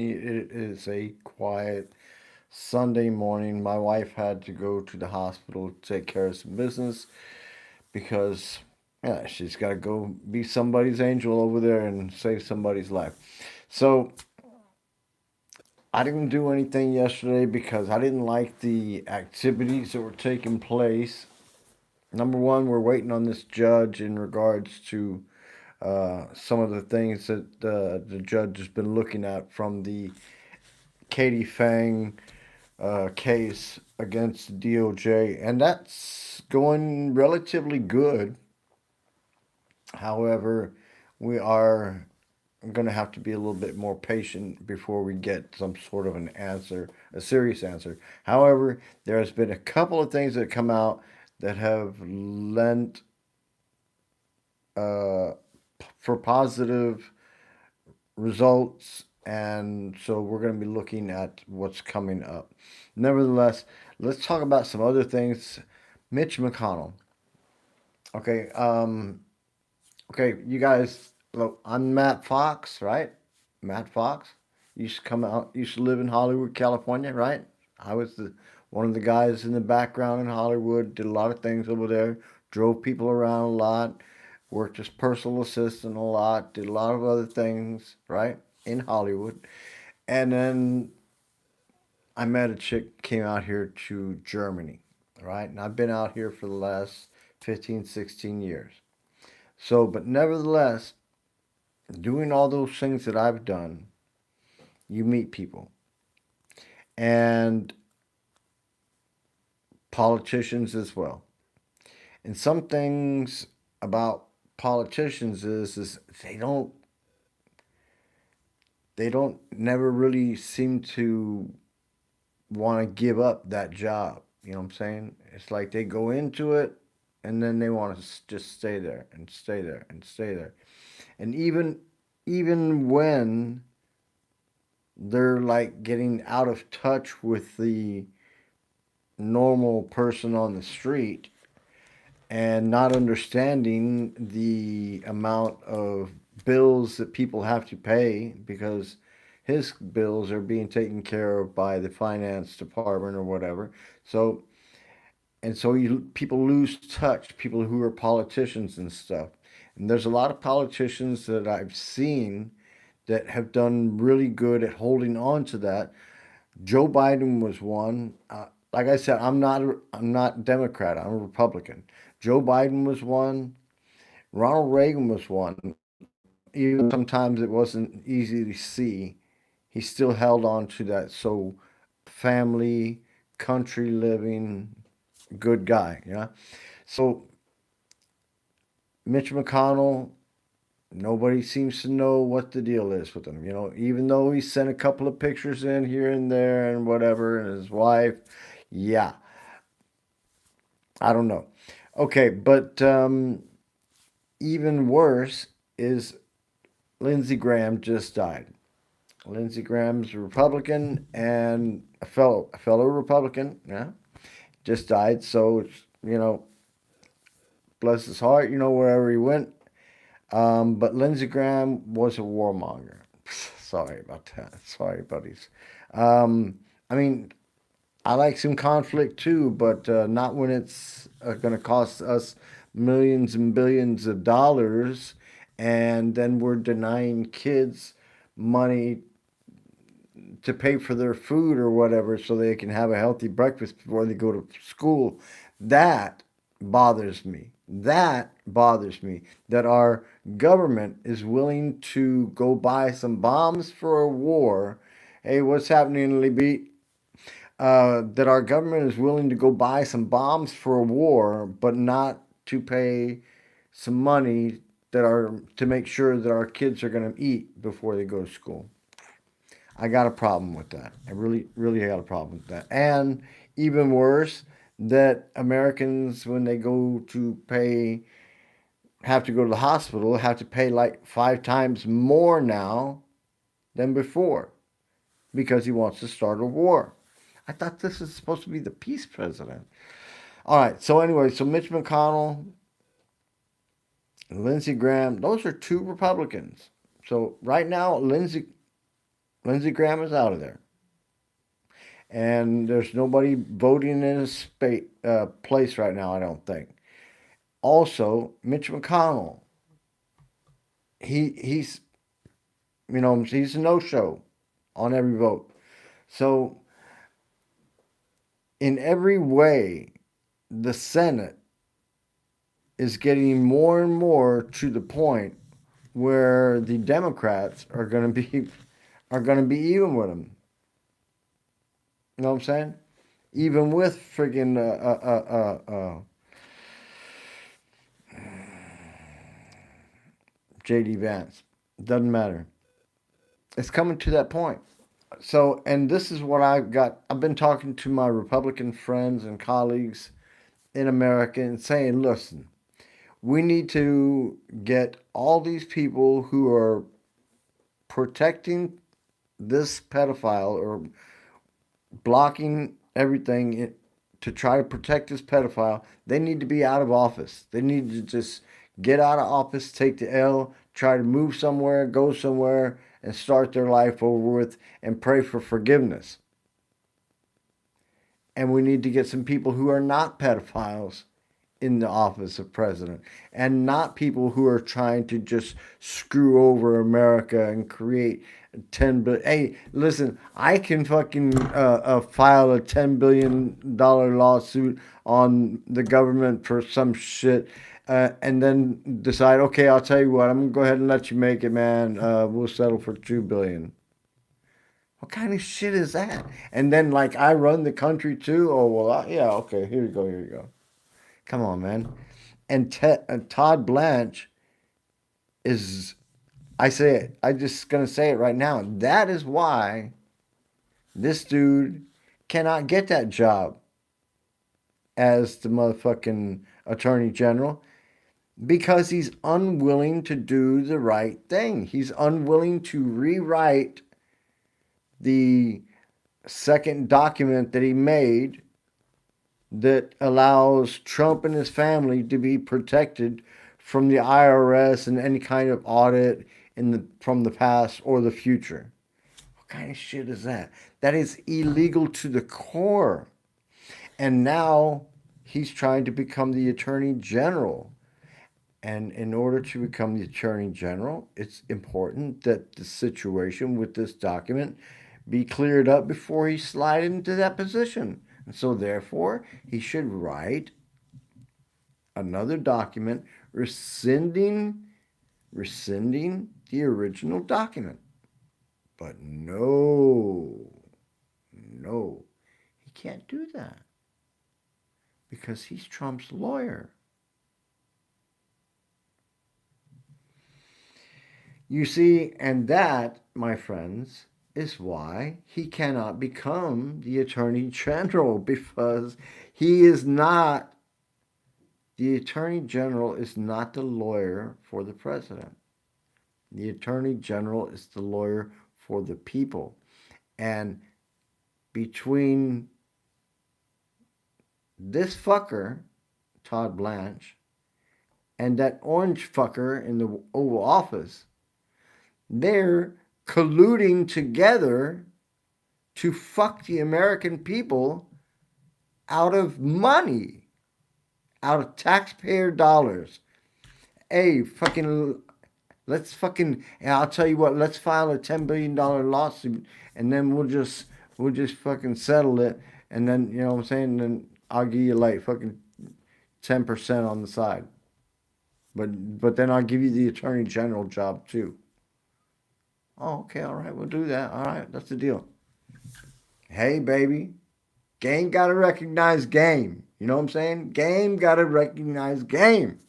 It is a quiet Sunday morning. My wife had to go to the hospital to take care of some business because, yeah, she's got to go be somebody's angel over there and save somebody's life. So I didn't do anything yesterday because I didn't like the activities that were taking place. Number one, we're waiting on this judge in regards to some of the things that the judge has been looking at from the Katie Fang case against DOJ, and that's going relatively good. However, we are going to have to be a little bit more patient before we get some sort of an answer, a serious answer. However, there has been a couple of things that come out that have lent uh, for positive results, and so we're going to be looking at what's coming up. Nevertheless, let's talk about some other things. Mitch McConnell. Okay, okay, you guys. Look, I'm Matt Fox, right? Matt Fox. You used to come out. Used to live in Hollywood, California, right? I was one of the guys in the background in Hollywood. Did a lot of things over there. Drove people around a lot. Worked as personal assistant a lot. Did a lot of other things, right? In Hollywood. And then I met a chick, came out here to Germany, right? And I've been out here for the last 15, 16 years. So, but nevertheless, doing all those things that I've done, you meet people. And politicians as well. And some things about politicians is they don't never really seem to want to give up that job. You know what I'm saying? It's like they go into it and then they want to just stay there and stay there and stay there. And even when they're like getting out of touch with the normal person on the street and not understanding the amount of bills that people have to pay because his bills are being taken care of by the finance department or whatever. So and so people lose touch. People who are politicians and stuff. And there's a lot of politicians that I've seen that have done really good at holding on to that. Joe Biden was one. Like I said, I'm not Democrat. I'm a Republican. Joe Biden was one. Ronald Reagan was one. Even though sometimes it wasn't easy to see, he still held on to that. So family, country living, good guy. Yeah. So Mitch McConnell, nobody seems to know what the deal is with him. Even though he sent a couple of pictures in here and there and whatever, and his wife, yeah, I don't know. Okay, but even worse is Lindsey Graham just died. Lindsey Graham's a Republican and a fellow Republican, yeah, just died. So bless his heart, wherever he went. But Lindsey Graham was a warmonger. Sorry about that. Sorry, buddies. I mean, I like some conflict too, but not when it's going to cost us millions and billions of dollars, and then we're denying kids money to pay for their food or whatever so they can have a healthy breakfast before they go to school. That bothers me. That bothers me that our government is willing to go buy some bombs for a war. Hey, what's happening, Libby? That our government is willing to go buy some bombs for a war, but not to pay some money that are to make sure that our kids are going to eat before they go to school. I got a problem with that. I really, really got a problem with that. And even worse, that Americans, when they go to pay, have to go to the hospital, have to pay like 5 times more now than before because he wants to start a war. I thought this is supposed to be the peace president. All right. So anyway, so Mitch McConnell, Lindsey Graham, those are two Republicans. So right now, Lindsey Lindsey Graham is out of there. And there's nobody voting in his place right now, I don't think. Also, Mitch McConnell, he's he's a no-show on every vote. So in every way, the Senate is getting more and more to the point where the Democrats are going to be even with them. You know what I'm saying? Even with friggin' JD Vance, doesn't matter. It's coming to that point. So, and this is what I've got. I've been talking to my Republican friends and colleagues in America and saying, listen, we need to get all these people who are protecting this pedophile or blocking everything to try to protect this pedophile. They need to be out of office. They need to just get out of office, take the L, try to move somewhere, go somewhere, and start their life over with and pray for forgiveness. And we need to get some people who are not pedophiles in the office of president and not people who are trying to just screw over America and create 10 billion. Hey, listen, I can fucking file a $10 billion lawsuit on the government for some shit. And then decide, okay, I'll tell you what, I'm gonna go ahead and let you make it, man. We'll settle for $2 billion. What kind of shit is that? And then, like, I run the country too. Oh well, yeah, okay. Here you go. Here you go. Come on, man. And Todd Blanche is, I say it, I'm just going to say it right now. That is why this dude cannot get that job as the motherfucking attorney general because he's unwilling to do the right thing. He's unwilling to rewrite the second document that he made that allows Trump and his family to be protected from the IRS and any kind of audit from the past or the future. What kind of shit is that? That is illegal to the core. And now he's trying to become the attorney general. And in order to become the attorney general, it's important that the situation with this document be cleared up before he slide into that position. And so therefore, he should write another document rescinding the original document. But no, he can't do that because he's Trump's lawyer. You see, and that, my friends, is why he cannot become the attorney general because he is not, the attorney general is not the lawyer for the president. The attorney general is the lawyer for the people. And between this fucker, Todd Blanche, and that orange fucker in the Oval Office, they're colluding together to fuck the American people out of money, out of taxpayer dollars. Hey, let's fucking, I'll tell you what, let's file a $10 billion lawsuit and then we'll just fucking settle it. And then, you know what I'm saying? And then I'll give you like fucking 10% on the side. But then I'll give you the attorney general job too. Oh, okay, all right, we'll do that. All right, that's the deal. Hey, baby, game gotta recognize game. You know what I'm saying? Game gotta recognize game.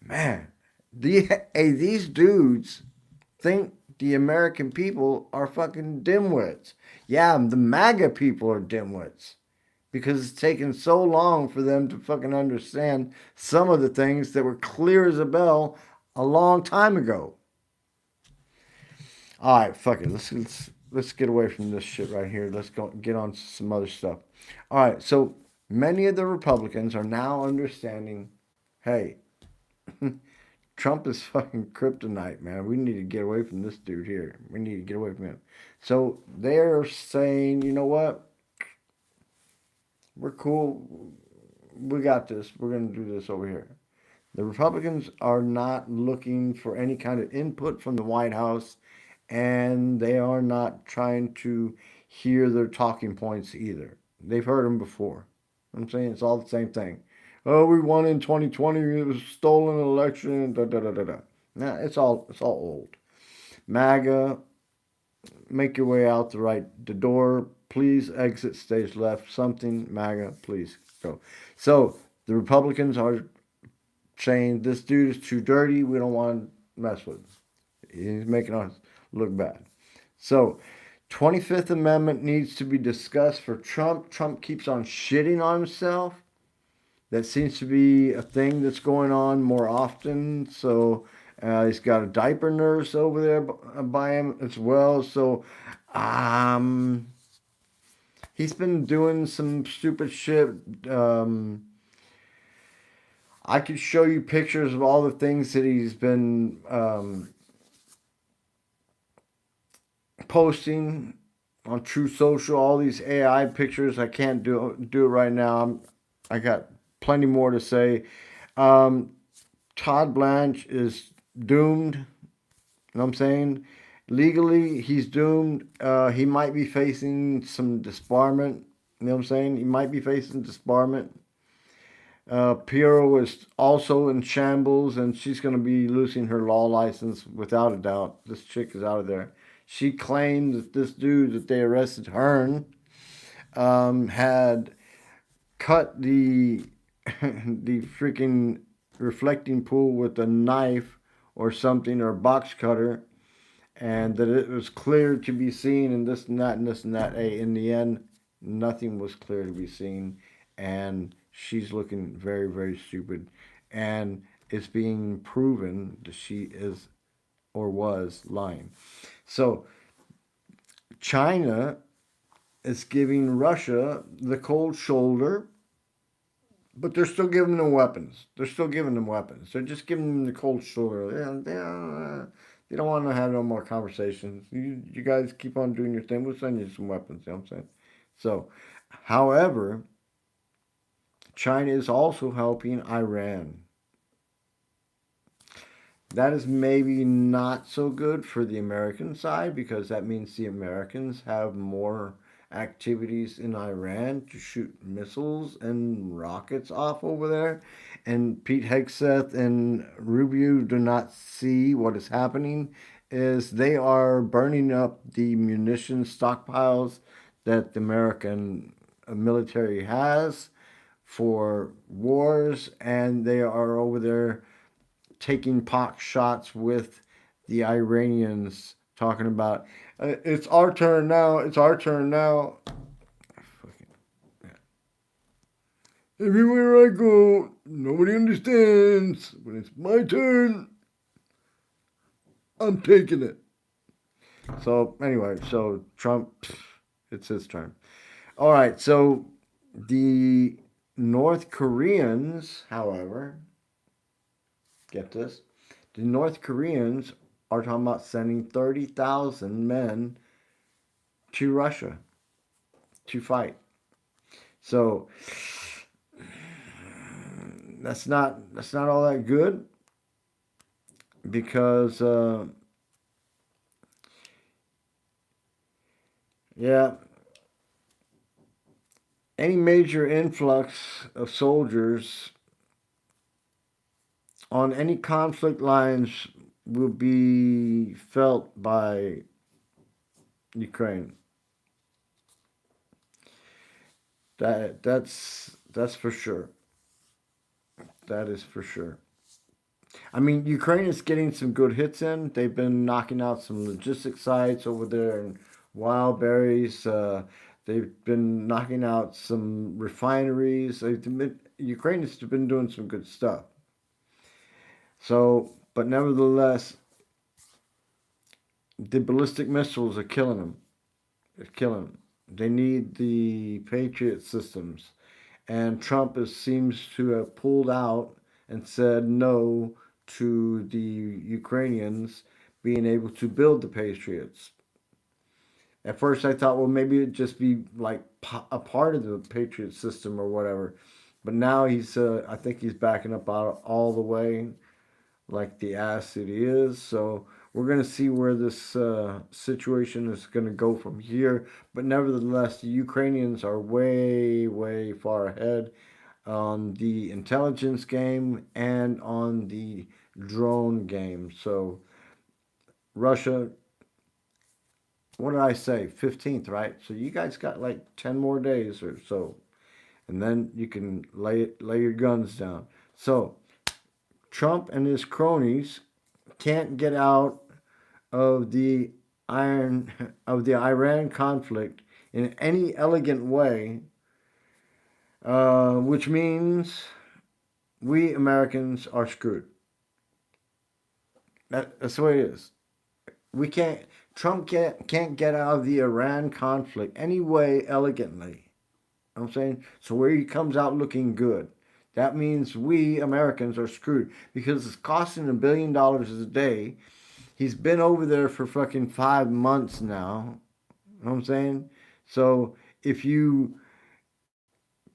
Man, these dudes think the American people are fucking dimwits. Yeah, the MAGA people are dimwits because it's taken so long for them to fucking understand some of the things that were clear as a bell a long time ago. All right, fuck it. Let's get away from this shit right here. Let's go get on to some other stuff. All right, so many of the Republicans are now understanding, hey, Trump is fucking kryptonite, man. We need to get away from this dude here. We need to get away from him. So they're saying, you know what? We're cool. We got this. We're going to do this over here. The Republicans are not looking for any kind of input from the White House, and they are not trying to hear their talking points either. They've heard them before. I'm saying it's all the same thing. Oh, we won in 2020. It was a stolen election. Da da da da da. Nah, it's all old. MAGA, make your way out the door. Please exit stage left. Something MAGA, please go. So the Republicans are saying this dude is too dirty. We don't want to mess with him. He's making us look bad. So, 25th Amendment needs to be discussed for Trump. Trump keeps on shitting on himself. That seems to be a thing that's going on more often. So, he's got a diaper nurse over there by him as well. So, um, he's been doing some stupid shit. I could show you pictures of all the things that he's been posting on True Social. All these AI pictures. I can't do it right now. I got plenty more to say. Todd Blanche is doomed. You know what I'm saying? Legally, he's doomed. He might be facing some disbarment. You know what I'm saying? He might be facing disbarment. Piero is also in shambles, and she's going to be losing her law license without a doubt. This chick is out of there. She claimed that this dude that they arrested, Hearn, had cut the the freaking reflecting pool with a knife or something, or a box cutter, and that it was clear to be seen, and this and that and this and that. Hey, in the end, nothing was clear to be seen, and she's looking very, very stupid, and it's being proven that she is or was lying. So China is giving Russia the cold shoulder, but they're still giving them weapons. They're still giving them weapons. They're just giving them the cold shoulder. They don't want to have no more conversations. You guys keep on doing your thing. We'll send you some weapons. You know what I'm saying? So, however, China is also helping Iran. That is maybe not so good for the American side, because that means the Americans have more activities in Iran to shoot missiles and rockets off over there. And Pete Hegseth and Rubio do not see what is happening is they are burning up the munition stockpiles that the American military has for wars, and they are over there taking pot shots with the Iranians, talking about it's our turn now. It's our turn now. Everywhere I go, nobody understands. When it's my turn, I'm taking it. So anyway, so Trump, it's his turn. All right, so the North Koreans, however, get this, the North Koreans are talking about sending 30,000 men to Russia to fight. So that's not all that good, because yeah, any major influx of soldiers on any conflict lines will be felt by Ukraine. That's for sure. That is for sure. I mean, Ukraine is getting some good hits in. They've been knocking out some logistic sites over there in Wildberries. They've been knocking out some refineries. Ukraine has been doing some good stuff. So, but nevertheless, the ballistic missiles are killing them. It's killing them. They need the Patriot systems. And Trump seems to have pulled out and said no to the Ukrainians being able to build the Patriots. At first, I thought, well, maybe it'd just be like a part of the Patriot system or whatever. But now I think he's backing up out all the way, like the ass it is. So we're going to see where this situation is going to go from here. But nevertheless, the Ukrainians are way, way far ahead on the intelligence game and on the drone game. So Russia, what did I say? 15th, right? So you guys got like 10 more days or so. And then you can lay your guns down. So Trump and his cronies can't get out of the Iran conflict in any elegant way, which means we Americans are screwed. That's the way it is. We can't. Trump can't get out of the Iran conflict any way elegantly. You know what I'm saying? So where he comes out looking good, that means we Americans are screwed because it's costing $1 billion a day. He's been over there for fucking 5 months now. You know what I'm saying? So if you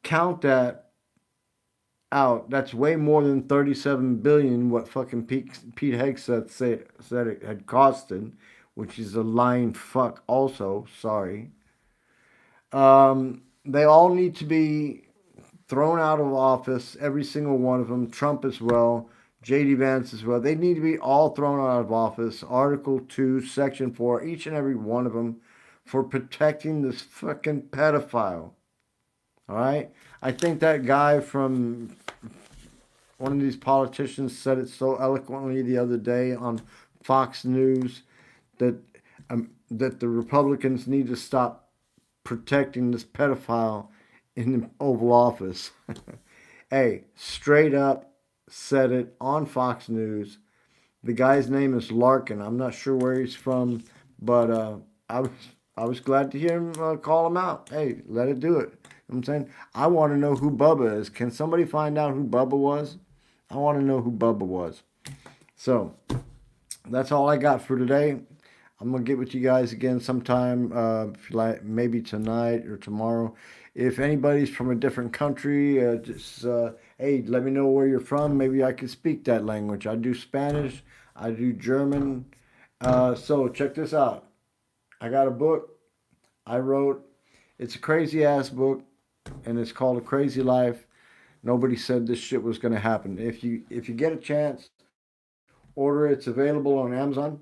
count that out, that's way more than 37 billion what fucking Pete Hegseth said it had costed, which is a lying fuck also, sorry. They all need to be thrown out of office, every single one of them, Trump as well, J.D. Vance as well. They need to be all thrown out of office, Article 2, Section 4, each and every one of them, for protecting this fucking pedophile. All right? I think that guy from one of these politicians said it so eloquently the other day on Fox News that that the Republicans need to stop protecting this pedophile in the Oval Office. Hey, straight up said it on Fox News. The guy's name is Larkin. I'm not sure where he's from, but I was glad to hear him call him out. Hey, let it do it. You know what I'm saying? I want to know who Bubba is. Can somebody find out who Bubba was? I want to know who Bubba was. So, that's all I got for today. I'm going to get with you guys again sometime, if you like, maybe tonight or tomorrow. If anybody's from a different country, hey, let me know where you're from. Maybe I can speak that language. I do Spanish. I do German. So check this out. I got a book I wrote. It's a crazy ass book, and it's called A Crazy Life. Nobody said this shit was going to happen. If you get a chance, order it. It's available on Amazon.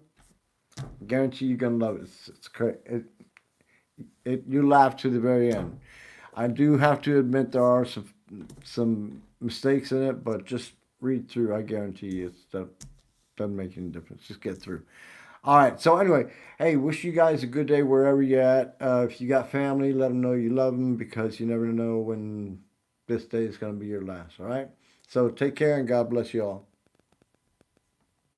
Guarantee you're gonna love it. It's crazy. You laugh to the very end. I do have to admit there are some mistakes in it, but just read through. I guarantee you, it doesn't make any difference. Just get through. All right. So anyway, hey, wish you guys a good day wherever you're at. If you got family, let them know you love them because you never know when this day is gonna be your last. All right. So take care and God bless you all.